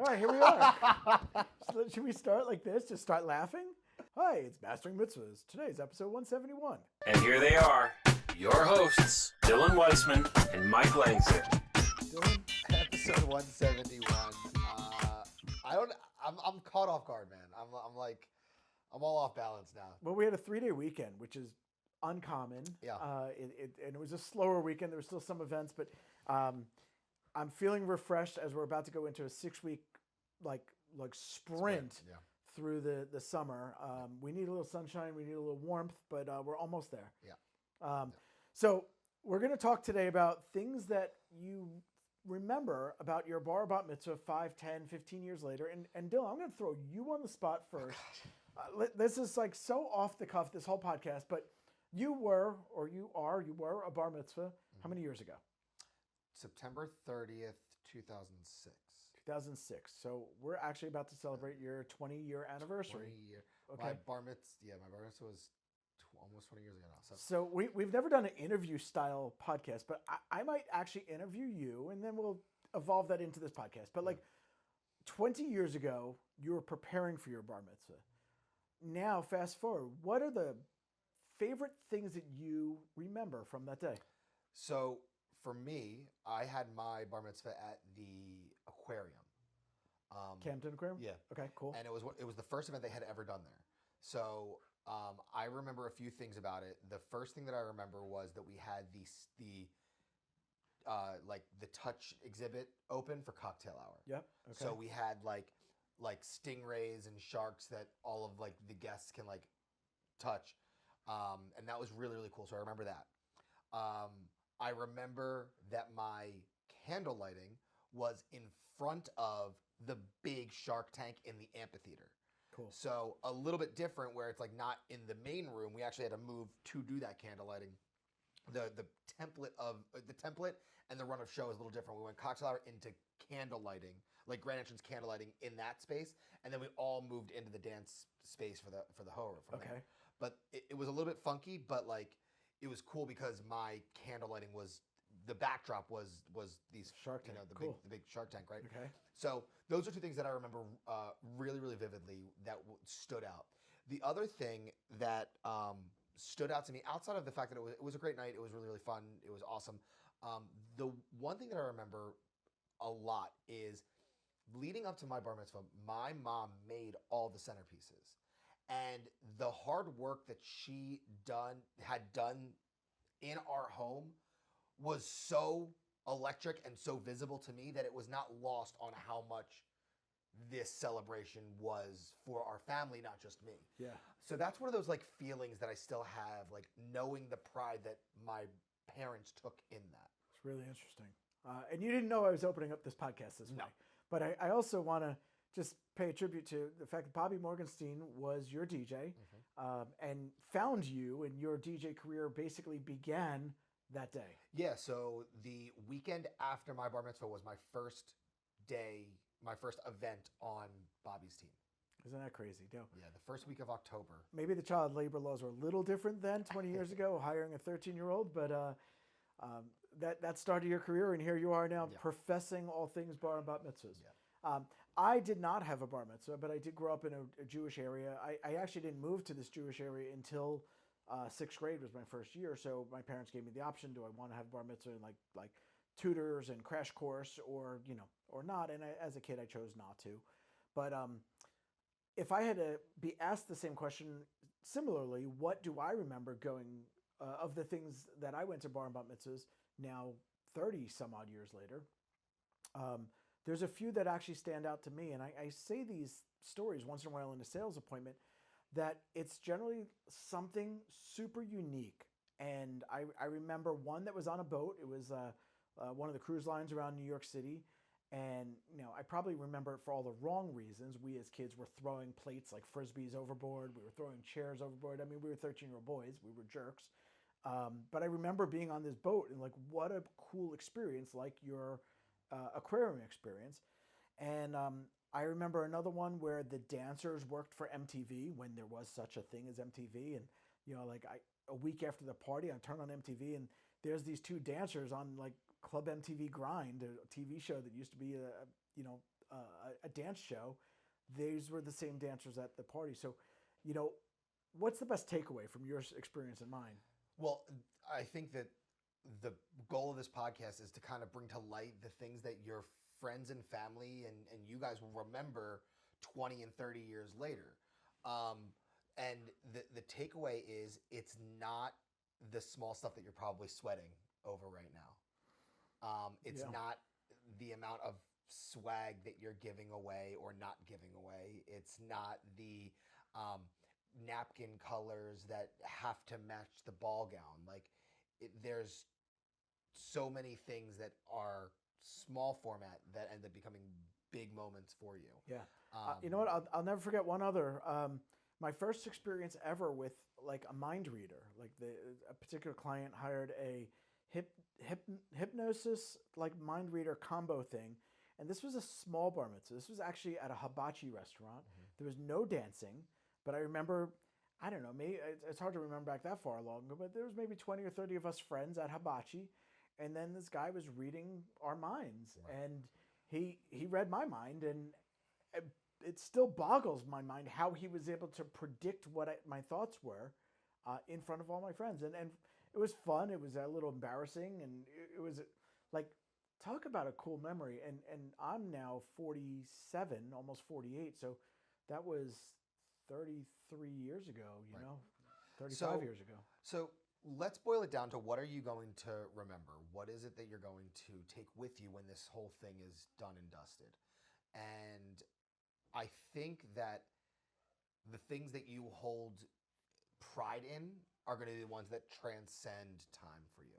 All right, here we are. Should we start like this? Just start laughing? Hi, it's Mastering Mitzvahs. Today's episode 171. And here they are, your hosts, Dylan Weissman and Mike Langston. Dylan? Episode 171. I'm caught off guard, man. I'm all off balance now. Well, we had a 3-day weekend, which is uncommon. Yeah. And it was a slower weekend. There were still some events, but I'm feeling refreshed as we're about to go into a 6-week like sprint through the summer. We need a little sunshine. We need a little warmth, but we're almost there. Yeah. So we're going to talk today about things that you remember about your bar bat mitzvah 5, 10, 15 years later. And Dylan, I'm going to throw you on the spot first. This is like so off the cuff, this whole podcast, but you were a bar mitzvah. How many years ago? September 30th, 2006. 2006. So we're actually about to celebrate your 20-year anniversary. 20 year. Okay. My bar mitzvah was almost 20 years ago now. So we've never done an interview style podcast, but I might actually interview you, and then we'll evolve that into this podcast. But like 20 years ago, you were preparing for your bar mitzvah. Now, fast forward, what are the favorite things that you remember from that day? So for me, I had my bar mitzvah at the aquarium. Camden Aquarium? Yeah. Okay, cool. And it was the first event they had ever done there. So I remember a few things about it. The first thing that I remember was that we had the touch exhibit open for cocktail hour. Yep. Okay. So we had like stingrays and sharks that all of like the guests can like touch. And that was really, really cool. So I remember that. I remember that my candle lighting was in front of the big shark tank in the amphitheater. Cool. So a little bit different where it's like not in the main room. We actually had to move to do that candle lighting. The template and the run of show is a little different. We went cocktail hour into candle lighting, like Grand Entrance candle lighting in that space, and then we all moved into the dance space for the horror. Okay. But it was a little bit funky, but like it was cool because my candle lighting was the backdrop was these Shark Tank. The big Shark Tank, right? Okay. So those are two things that I remember really, really vividly that stood out. The other thing that stood out to me, outside of the fact that it was a great night, it was really, really fun, it was awesome. The one thing that I remember a lot is leading up to my bar mitzvah, my mom made all the centerpieces. And the hard work that she had done in our home was so electric and so visible to me that it was not lost on how much this celebration was for our family, not just me. Yeah. So that's one of those like feelings that I still have, like knowing the pride that my parents took in that. It's really interesting. And you didn't know I was opening up this podcast this way. But I also want to just pay a tribute to the fact that Bobby Morgenstein was your DJ and found you, and your DJ career basically began that day. Yeah, so the weekend after my bar mitzvah was my first event on Bobby's team. Isn't that crazy? No. Yeah, the first week of October. Maybe the child labor laws were a little different then, 20 years ago, hiring a 13-year-old, but that started your career, and here you are now professing all things bar and bat mitzvahs. Yeah. I did not have a bar mitzvah, but I did grow up in a Jewish area. I actually didn't move to this Jewish area until 6th grade was my first year, so my parents gave me the option: do I want to have bar mitzvah and like tutors and crash course, or not? And as a kid, I chose not to. But if I had to be asked the same question similarly, what do I remember going of the things that I went to bar and bat mitzvahs now 30 some odd years later? There's a few that actually stand out to me, and I say these stories once in a while in a sales appointment, that it's generally something super unique. And I remember one that was on a boat. It was one of the cruise lines around New York City. And, I probably remember it for all the wrong reasons. We as kids were throwing plates like Frisbees overboard. We were throwing chairs overboard. I mean, we were 13-year-old boys. We were jerks. But I remember being on this boat and like, what a cool experience, like your aquarium experience. And I remember another one where the dancers worked for MTV when there was such a thing as MTV. And, a week after the party, I turn on MTV and there's these two dancers on like Club MTV Grind, a TV show that used to be a dance show, these were the same dancers at the party. So, you know, what's the best takeaway from your experience and mine? Well, I think that the goal of this podcast is to kind of bring to light the things that your friends and family and you guys will remember 20 and 30 years later. And the takeaway is it's not the small stuff that you're probably sweating over right now. It's not the amount of swag that you're giving away or not giving away. It's not the napkin colors that have to match the ball gown. Like there's so many things that are small format that end up becoming big moments for you. Yeah. You know what? I'll never forget one other. My first experience ever with like a mind reader. Like a particular client hired a hypnosis like mind reader combo thing, and this was a small bar mitzvah. This was actually at a hibachi restaurant. Mm-hmm. There was no dancing, but I remember, I don't know, maybe it's hard to remember back that far along, but there was maybe 20 or 30 of us friends at hibachi, and then this guy was reading our minds, right. And he read my mind, and it still boggles my mind how he was able to predict what my thoughts were in front of all my friends. And it was fun. It was a little embarrassing. And it was like, talk about a cool memory. And I'm now 47, almost 48. So that was 33 years ago, you know, 35 years ago. So let's boil it down to what are you going to remember? What is it that you're going to take with you when this whole thing is done and dusted? And I think that the things that you hold pride in are going to be the ones that transcend time for you.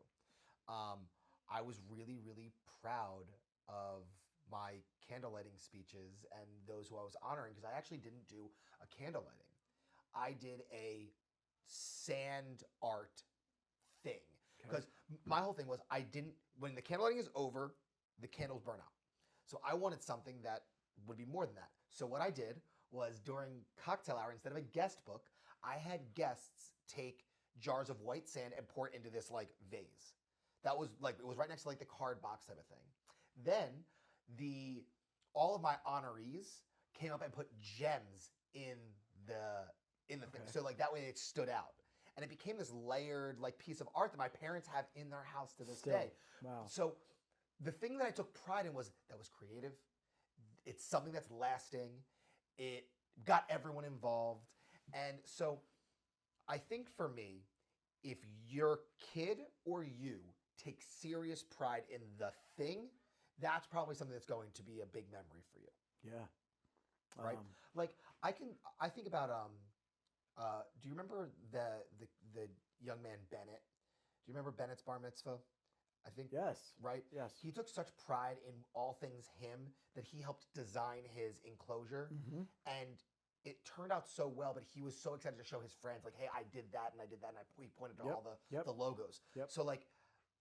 I was really, really proud of my candle lighting speeches and those who I was honoring because I actually didn't do a candle lighting. I did a sand art thing because my whole thing was when the candle lighting is over, the candles burn out. So I wanted something that would be more than that. So what I did was during cocktail hour, instead of a guest book, I had guests take jars of white sand and pour it into this like vase. That was like, it was right next to like the card box type of thing. Then all of my honorees came up and put gems in the thing. So like that way it stood out. And it became this layered like piece of art that my parents have in their house to this day. Wow. So the thing that I took pride in was that was creative. It's something that's lasting. It got everyone involved. And so I think for me, if your kid or you take serious pride in the thing, that's probably something that's going to be a big memory for you. Yeah. Right? Like I think about do you remember the young man Bennett? Do you remember Bennett's Bar Mitzvah? I think yes. Right? Yes. He took such pride in all things him that he helped design his enclosure. Mm-hmm. And it turned out so well, but he was so excited to show his friends, like, hey, I did that, and he pointed to all the logos. Yep. So, like,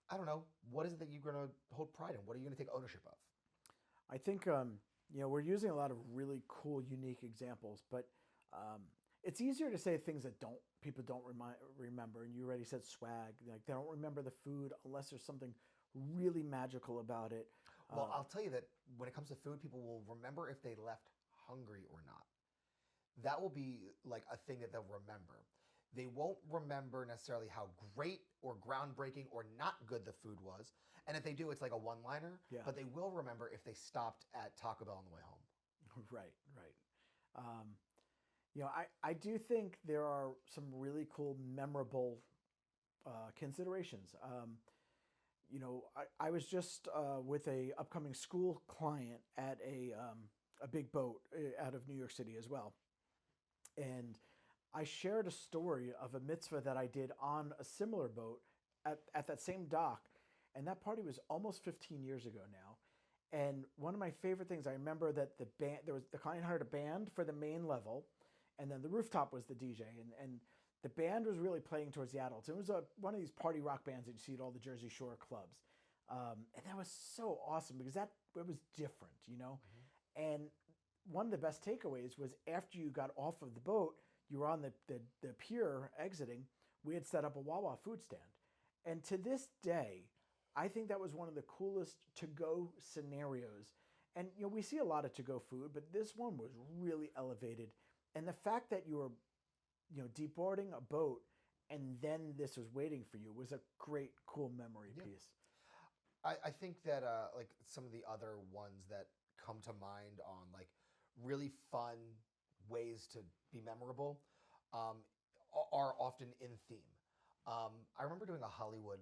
I don't know, what is it that you're going to hold pride in? What are you going to take ownership of? I think, we're using a lot of really cool, unique examples, but it's easier to say things that people don't remember. And you already said swag. Like, they don't remember the food unless there's something really magical about it. Well, I'll tell you that when it comes to food, people will remember if they left hungry or not. That will be like a thing that they'll remember. They won't remember necessarily how great or groundbreaking or not good the food was. And if they do, it's like a one-liner. Yeah. But they will remember if they stopped at Taco Bell on the way home. Right. I do think there are some really cool, memorable considerations. I was just with a upcoming school client at a big boat out of New York City as well. And I shared a story of a mitzvah that I did on a similar boat at that same dock. And that party was almost 15 years ago now. And one of my favorite things, I remember that the client hired a band for the main level, and then the rooftop was the DJ. And the band was really playing towards the adults. It was one of these party rock bands that you see at all the Jersey Shore clubs. And that was so awesome because it was different, Mm-hmm. And one of the best takeaways was after you got off of the boat, you were on the pier exiting, we had set up a Wawa food stand. And to this day, I think that was one of the coolest to-go scenarios. And we see a lot of to-go food, but this one was really elevated. And the fact that you were, deboarding a boat and then this was waiting for you was a great, cool memory piece. I think that like some of the other ones that come to mind on like really fun ways to be memorable are often in theme. I remember doing a Hollywood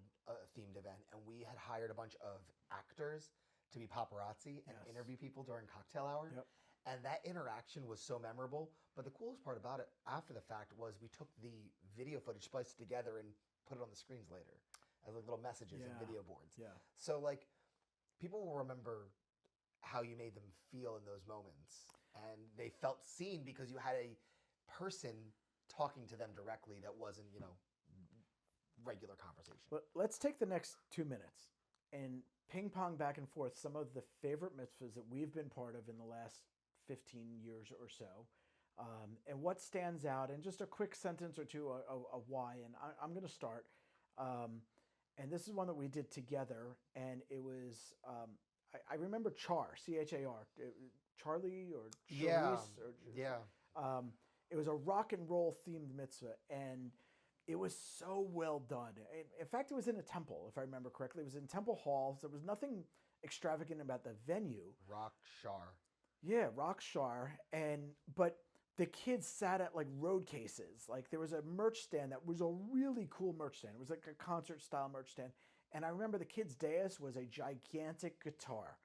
themed event, and we had hired a bunch of actors to be paparazzi and interview people during cocktail hour. Yep. And that interaction was so memorable. But the coolest part about it after the fact was we took the video footage, spliced it together, and put it on the screens later as like little messages and video boards. Yeah. So like people will remember how you made them feel in those moments. And they felt seen because you had a person talking to them directly that wasn't, regular conversation. But let's take the next 2 minutes and ping pong back and forth some of the favorite mitzvahs that we've been part of in the last 15 years or so, and what stands out, and just a quick sentence or two of why. And I'm going to start. And this is one that we did together, and it was, I remember Char, C-H-A-R, Charlie or Charisse. It was a rock and roll themed mitzvah, and it was so well done. In fact, it was in a temple, if I remember correctly. It was in Temple Hall. So there was nothing extravagant about the venue. Rock Shar. Yeah, rock Shar. But the kids sat at like road cases. Like there was a merch stand that was a really cool merch stand. It was like a concert style merch stand. And I remember the kids' dais was a gigantic guitar.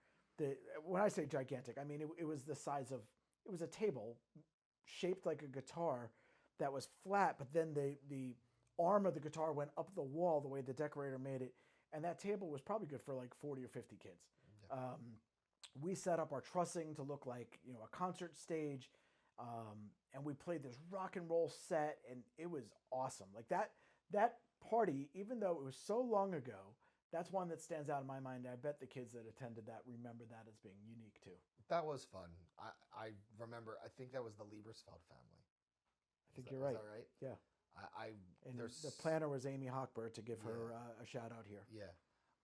When I say gigantic, I mean it was the size of, it was a table shaped like a guitar that was flat, but then the arm of the guitar went up the wall the way the decorator made it. And that table was probably good for like 40 or 50 kids. Yeah. We set up our trussing to look like, a concert stage. And we played this rock and roll set, and it was awesome. Like that party, even though it was so long ago, that's one that stands out in my mind. I bet the kids that attended that remember that as being unique too. That was fun. I remember, I think that was the Liebersfeld family. I think you're right. Is that right? Yeah. And the planner was Amy Hochberg, to give her a shout out here. Yeah.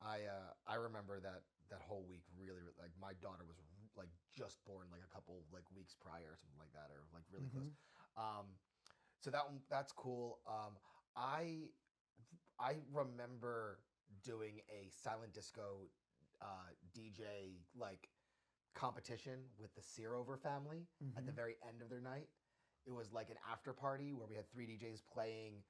I remember that whole week really, like my daughter was like just born like a couple like weeks prior or something like that, or like really close. So that's cool. I remember doing a silent disco DJ like competition with the Searover family at the very end of their night. It was like an after party where we had 3 DJs playing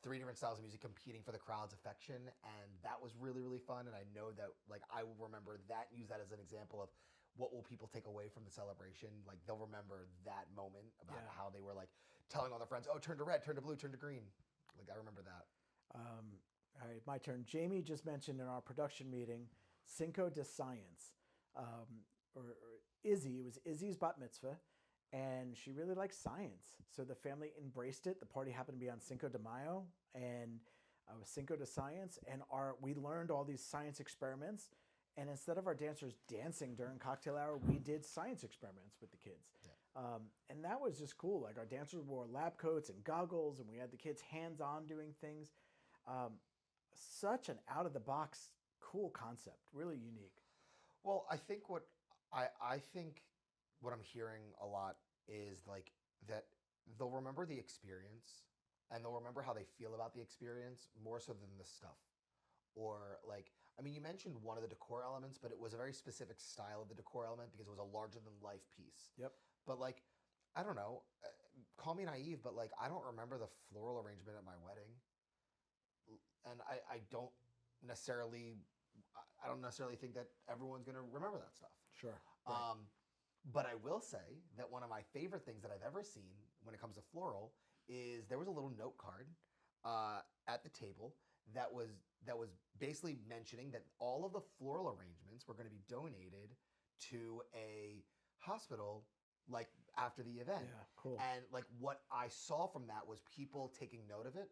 3 different styles of music, competing for the crowd's affection, and that was really, really fun. And I know that like I will remember that and use that as an example of what will people take away from the celebration. Like they'll remember that moment about how they were like telling all their friends, "Oh, turn to red, turn to blue, turn to green." Like I remember that. All right, my turn. Jamie just mentioned in our production meeting Cinco de Science, or Izzy. It was Izzy's Bat Mitzvah, and she really likes science. So the family embraced it. The party happened to be on Cinco de Mayo, and it was Cinco de Science, and we learned all these science experiments. And instead of our dancers dancing during cocktail hour, we did science experiments with the kids. Yeah. And that was just cool. Like our dancers wore lab coats and goggles, and we had the kids hands-on doing things. Such an out-of-the-box cool concept, really unique. Well, I think what I'm hearing a lot is like that they'll remember the experience, and they'll remember how they feel about the experience more so than the stuff. Or like, I mean, you mentioned one of the decor elements, but it was a very specific style of the decor element because it was a larger than life piece. Yep. But like, I don't know, call me naive, but like, I don't remember the floral arrangement at my wedding. And I don't necessarily think that everyone's going to remember that stuff. Sure. Right. But I will say that one of my favorite things that I've ever seen when it comes to floral is there was a little note card at the table that was basically mentioning that all of the floral arrangements were going to be donated to a hospital like after the event. Yeah, cool. And like what I saw from that was people taking note of it,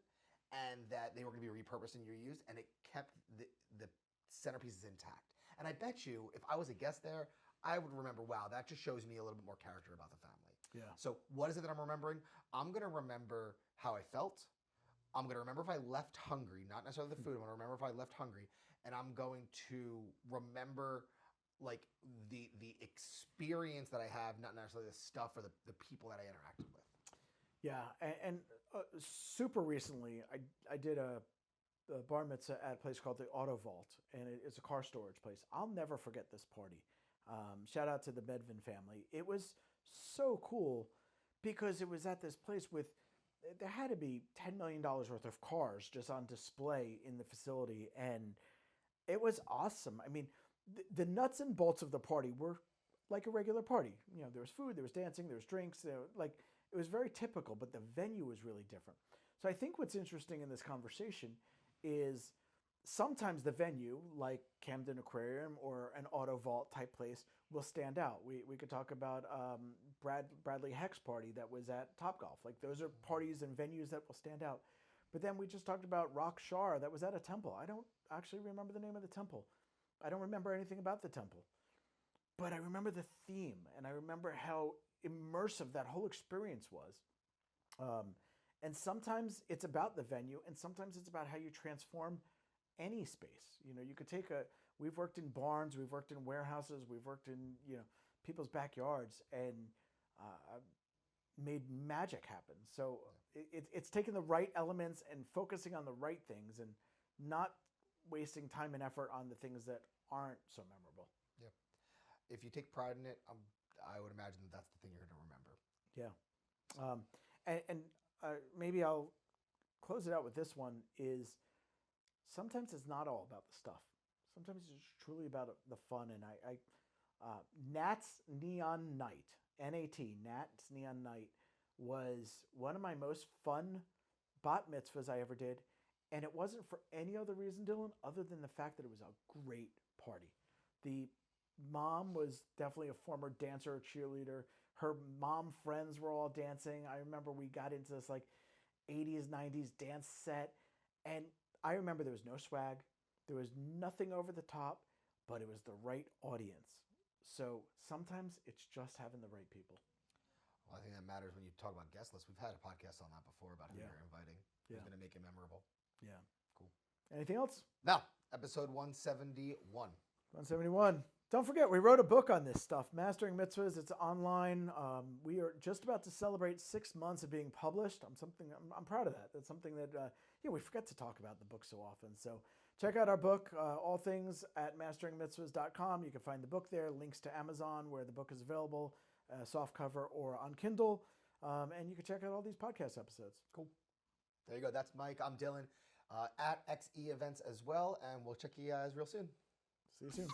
and that they were going to be repurposed and reused, and it kept the centerpieces intact. And I bet you, if I was a guest there, I would remember, wow, that just shows me a little bit more character about the family. Yeah. So what is it that I'm remembering? I'm going to remember how I felt. I'm going to remember if I left hungry, not necessarily the food. I'm going to remember if I left hungry. And I'm going to remember like the experience that I have, not necessarily the stuff or the people that I interacted with. Yeah, and super recently, I did a bar mitzvah at a place called the Auto Vault, and it's a car storage place. I'll never forget this party. Shout out to the Medvin family. It was so cool because it was at this place with, there had to be $10 million worth of cars just on display in the facility, and it was awesome. I mean, the nuts and bolts of the party were like a regular party. You know, there was food, there was dancing, there was drinks, like it was very typical, but the venue was really different. So I think what's interesting in this conversation is sometimes the venue, like Camden Aquarium or an Auto Vault type place, will stand out. We could talk about Bradley Heck's party that was at Topgolf. Like those are parties and venues that will stand out. But then we just talked about Rock Shar that was at a temple. I don't actually remember the name of the temple. I don't remember anything about the temple. But I remember the theme, and I remember how immersive that whole experience was. And sometimes it's about the venue, and sometimes it's about how you transform any space. You know, you could take we've worked in barns, we've worked in warehouses, we've worked in, people's backyards, and made magic happen. So it's taking the right elements and focusing on the right things and not wasting time and effort on the things that aren't so memorable. Yeah. If you take pride in it, I would imagine that that's the thing you're going to remember. Yeah. And maybe I'll close it out with this one is sometimes it's not all about the stuff. Sometimes it's truly about the fun. And Nat's Neon Night, N-A-T, Nat's Neon Night was one of my most fun bat mitzvahs I ever did. And it wasn't for any other reason, Dylan, other than the fact that it was a great party. The mom was definitely a former dancer or cheerleader. Her mom friends were all dancing. I remember we got into this like 80s, 90s dance set. And I remember there was no swag. There was nothing over the top, but it was the right audience. So sometimes it's just having the right people. Well, I think that matters when you talk about guest lists. We've had a podcast on that before about who Yeah. you're inviting. Who's going to make it memorable. Yeah. Cool. Anything else? Now, episode 171. 171. Don't forget, we wrote a book on this stuff, Mastering Mitzvahs. It's online. We are just about to celebrate 6 months of being published. I'm proud of that. That's something that we forget to talk about the book so often. So check out our book, all things at masteringmitzvahs.com. You can find the book there, links to Amazon where the book is available, soft cover or on Kindle. And you can check out all these podcast episodes. Cool. There you go. That's Mike. I'm Dylan at XE Events as well. And we'll check you guys real soon. See you soon.